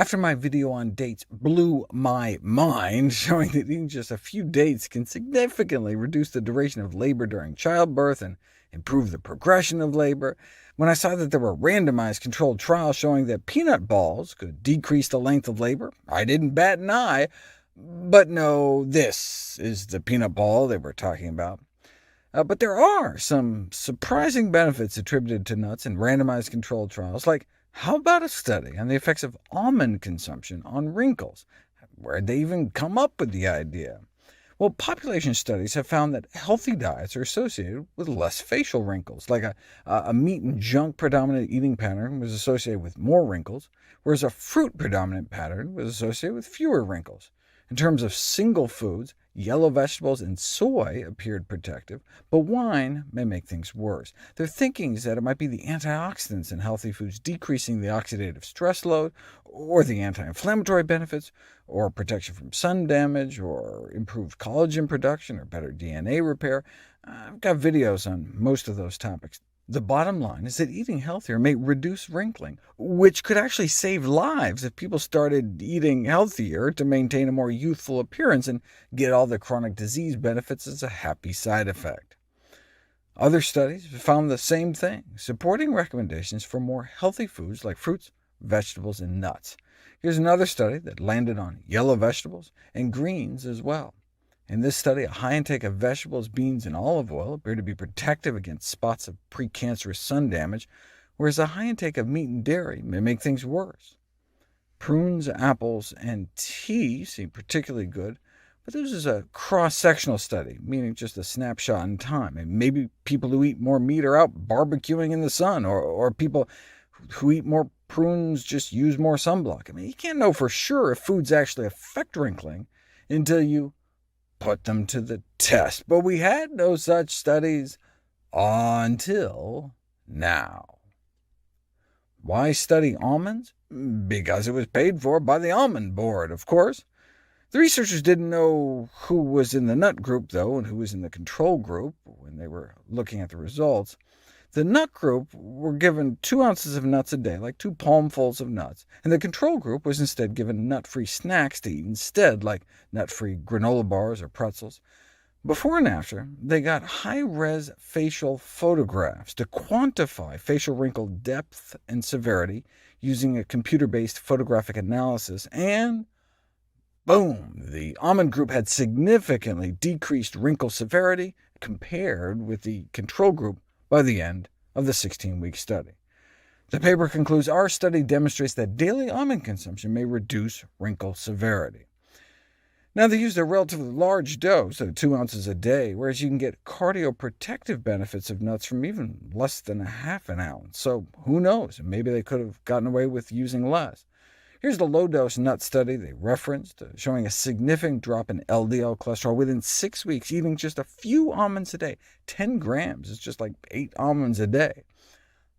After my video on dates blew my mind, showing that eating just a few dates can significantly reduce the duration of labor during childbirth and improve the progression of labor, when I saw that there were randomized controlled trials showing that peanut balls could decrease the length of labor, I didn't bat an eye. But no, this is the peanut ball they were talking about. But there are some surprising benefits attributed to nuts in randomized controlled trials, like how about a study on the effects of almond consumption on wrinkles? Where'd they even come up with the idea? Well, population studies have found that healthy diets are associated with less facial wrinkles, like a meat and junk predominant eating pattern was associated with more wrinkles, whereas a fruit predominant pattern was associated with fewer wrinkles. In terms of single foods, yellow vegetables and soy appeared protective, but wine may make things worse. Their thinking is that it might be the antioxidants in healthy foods decreasing the oxidative stress load, or the anti-inflammatory benefits, or protection from sun damage, or improved collagen production, or better DNA repair. I've got videos on most of those topics. The bottom line is that eating healthier may reduce wrinkling, which could actually save lives if people started eating healthier to maintain a more youthful appearance and get all the chronic disease benefits as a happy side effect. Other studies found the same thing, supporting recommendations for more healthy foods like fruits, vegetables, and nuts. Here's another study that landed on yellow vegetables and greens as well. In this study, a high intake of vegetables, beans, and olive oil appeared to be protective against spots of precancerous sun damage, whereas a high intake of meat and dairy may make things worse. Prunes, apples, and tea seem particularly good, but this is a cross-sectional study, meaning just a snapshot in time. And maybe people who eat more meat are out barbecuing in the sun, or people who eat more prunes just use more sunblock. I mean, you can't know for sure if foods actually affect wrinkling until you put them to the test, but we had no such studies until now. Why study almonds? Because it was paid for by the Almond Board, of course. The researchers didn't know who was in the nut group, though, and who was in the control group when they were looking at the results. The nut group were given 2 ounces of nuts a day, like 2 palmfuls of nuts, and the control group was instead given nut-free snacks to eat instead, like nut-free granola bars or pretzels. Before and after, they got high-res facial photographs to quantify facial wrinkle depth and severity using a computer-based photographic analysis, and boom! The almond group had significantly decreased wrinkle severity compared with the control group by the end of the 16-week study. The paper concludes, our study demonstrates that daily almond consumption may reduce wrinkle severity. Now, they used a relatively large dose of 2 ounces a day, whereas you can get cardioprotective benefits of nuts from even less than a half an ounce. So who knows? Maybe they could have gotten away with using less. Here's the low-dose nut study they referenced, showing a significant drop in LDL cholesterol within 6 weeks, eating just a few almonds a day. 10 grams is just like 8 almonds a day.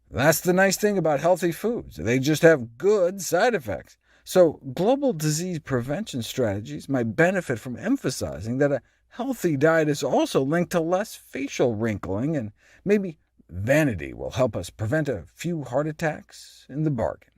That's the nice thing about healthy foods. They just have good side effects. So global disease prevention strategies might benefit from emphasizing that a healthy diet is also linked to less facial wrinkling, and maybe vanity will help us prevent a few heart attacks in the bargain.